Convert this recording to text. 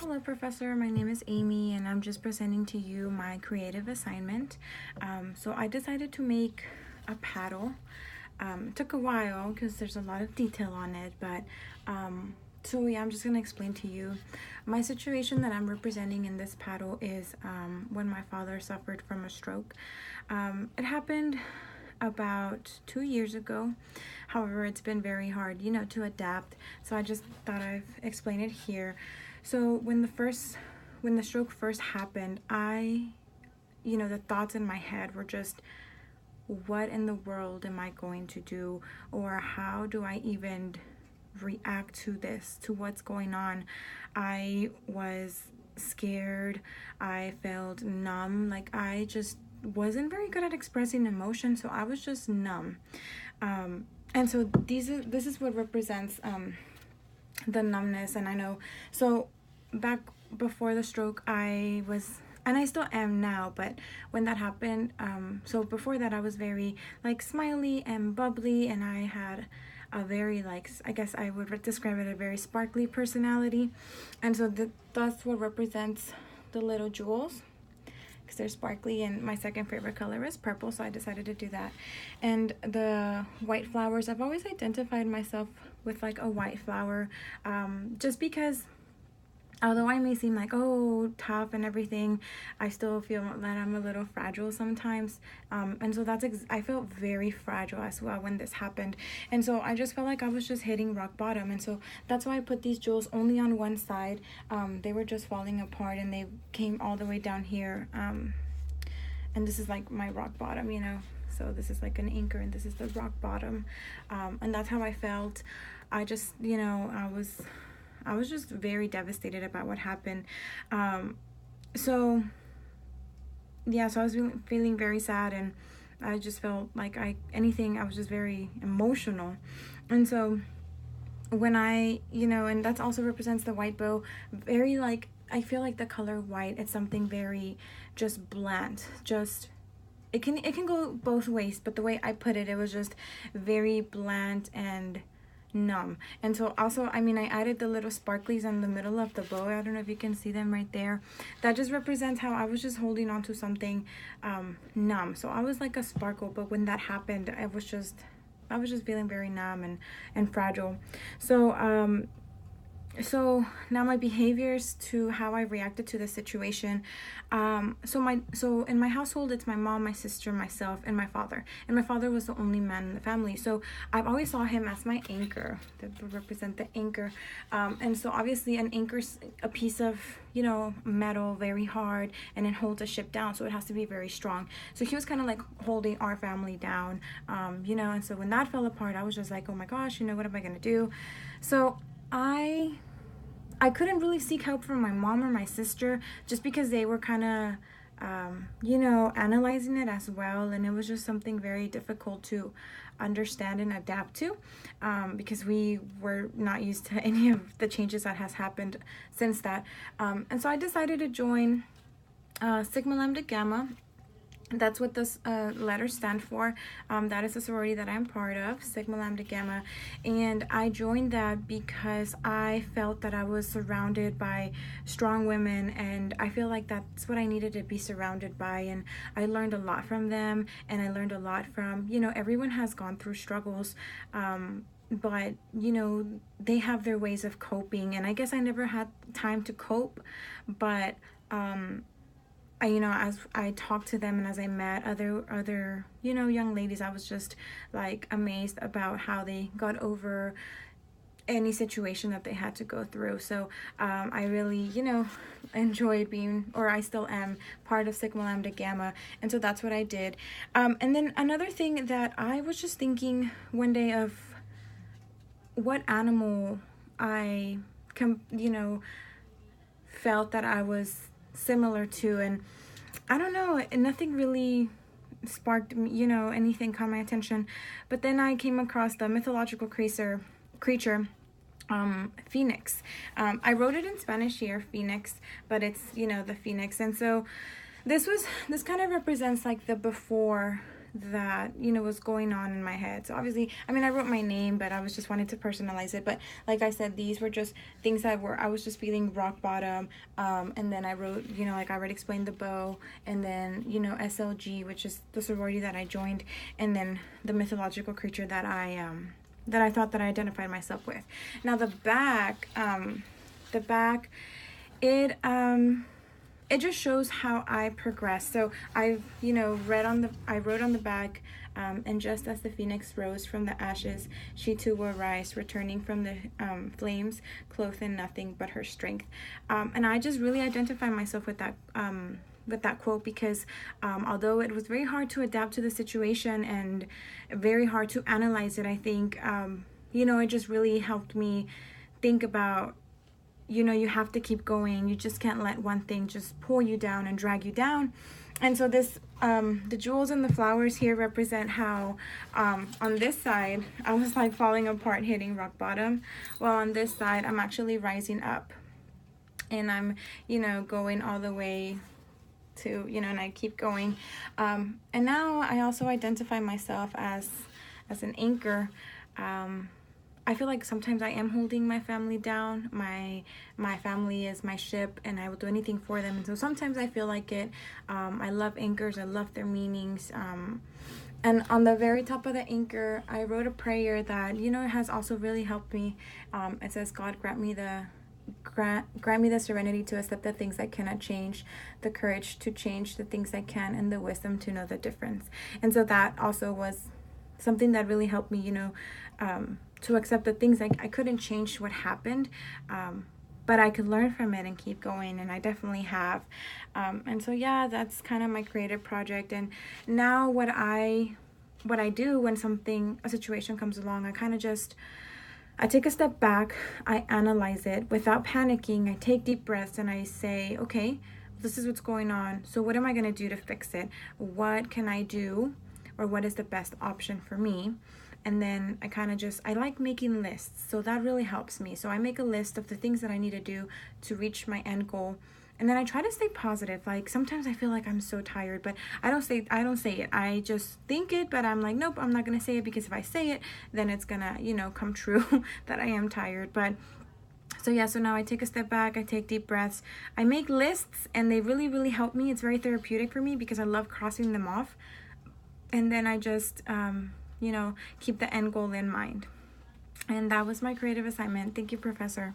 Hello, Professor. My name is Amy, and I'm just presenting to you my creative assignment. So I decided to make a paddle. It took a while because there's a lot of detail on it, but I'm just gonna explain to you my situation that I'm representing in this paddle is when my father suffered from a stroke. It happened about 2 years ago. However, it's been very hard, to adapt. So I just thought I'd explain it here. So when the stroke first happened, the thoughts in my head were just, what in the world am I going to do? Or how do I even react to this, to what's going on? I was scared. I felt numb. Like I just wasn't very good at expressing emotion, so I was just numb. And so this is what represents the numbness. And I know, so back before the stroke, I was, and I still am now, but when that happened, so before that I was very like smiley and bubbly, and I had a very, like, I guess I would describe it, a very sparkly personality. And so that's what represents the little jewels, because they're sparkly, and my second favorite color is purple, so I decided to do that. And the white flowers, I've always identified myself with like a white flower, just because although I may seem like, oh, tough and everything, I still feel that I'm a little fragile sometimes. And so I felt very fragile as well when this happened. And so I just felt like I was just hitting rock bottom. And so that's why I put these jewels only on one side. They were just falling apart, and they came all the way down here. And this is like my rock bottom, So this is like an anchor, and this is the rock bottom. And that's how I felt. I just, I was just very devastated about what happened. So I was feeling very sad, and I just felt like I was just very emotional. And so when and that also represents the white bow, very like, I feel like the color white, it's something very just bland, just it can go both ways, but the way I put it, it was just very bland and numb. And so also, I added the little sparklies in the middle of the bow. I don't know if you can see them right there. That just represents how I was just holding on to something numb. So I was like a sparkle, but when that happened, I was just feeling very numb and fragile. So now my behaviors to how I reacted to the situation. So in my household, it's my mom, my sister, myself, and my father. And my father was the only man in the family. So I've always saw him as my anchor, that would represent the anchor. And so obviously an anchor's a piece of, metal, very hard, and it holds a ship down. So it has to be very strong. So he was kind of like holding our family down, and so when that fell apart, I was just like, oh my gosh, what am I going to do? So I couldn't really seek help from my mom or my sister, just because they were kind of, analyzing it as well. And it was just something very difficult to understand and adapt to, because we were not used to any of the changes that has happened since that. And so I decided to join Sigma Lambda Gamma. That's what this letters stand for. That is the sorority that I'm part of, Sigma Lambda Gamma. And I joined that because I felt that I was surrounded by strong women, and I feel like that's what I needed to be surrounded by. And I learned a lot from them, and I learned a lot from, everyone has gone through struggles. But they have their ways of coping, and I guess I never had time to cope, but as I talked to them and as I met other young ladies, I was just like amazed about how they got over any situation that they had to go through. So I really enjoyed being, or I still am, part of Sigma Lambda Gamma. And so that's what I did. And then another thing that I was just thinking one day of what animal I felt that I was similar to, and I don't know, nothing really sparked anything caught my attention. But then I came across the mythological creature Phoenix. I wrote it in Spanish here, Phoenix, but it's the Phoenix. And so this kind of represents like the before that, was going on in my head. So obviously, I mean, I wrote my name, but I was just wanting to personalize it. But like I said, these were just things I was just feeling rock bottom. And then I wrote, like I already explained, the bow, and then, SLG, which is the sorority that I joined, and then the mythological creature that I thought that I identified myself with. Now the back, it just shows how I progressed. So I wrote on the back, and just as the phoenix rose from the ashes, she too will rise, returning from the flames, clothed in nothing but her strength. And I just really identify myself with that quote, because although it was very hard to adapt to the situation and very hard to analyze it, I think it just really helped me think about, you have to keep going. You just can't let one thing just pull you down and drag you down. And so this, the jewels and the flowers here represent how, on this side, I was like falling apart, hitting rock bottom. Well, on this side, I'm actually rising up, and I'm, going all the way to, and I keep going. And now I also identify myself as an anchor. I feel like sometimes I am holding my family down. My family is my ship, and I will do anything for them. And so sometimes I feel like it. I love anchors. I love their meanings. And on the very top of the anchor, I wrote a prayer that, has also really helped me. It says, God, grant me the serenity to accept the things I cannot change, the courage to change the things I can, and the wisdom to know the difference. And so that also was something that really helped me, to accept the things I couldn't change what happened, but I could learn from it and keep going, and I definitely have. And so yeah, that's kind of my creative project. And now what I do when a situation comes along, I take a step back, I analyze it without panicking. I take deep breaths and I say, okay, this is what's going on. So what am I going to do to fix it? What can I do, or what is the best option for me? And then I like making lists. So that really helps me. So I make a list of the things that I need to do to reach my end goal. And then I try to stay positive. Like sometimes I feel like I'm so tired, but I don't say it. I just think it, but I'm like, nope, I'm not going to say it, because if I say it, then it's going to, come true that I am tired. But so yeah, so now I take a step back, I take deep breaths, I make lists, and they really, really help me. It's very therapeutic for me because I love crossing them off. And then I just, keep the end goal in mind. And that was my creative assignment. Thank you, Professor.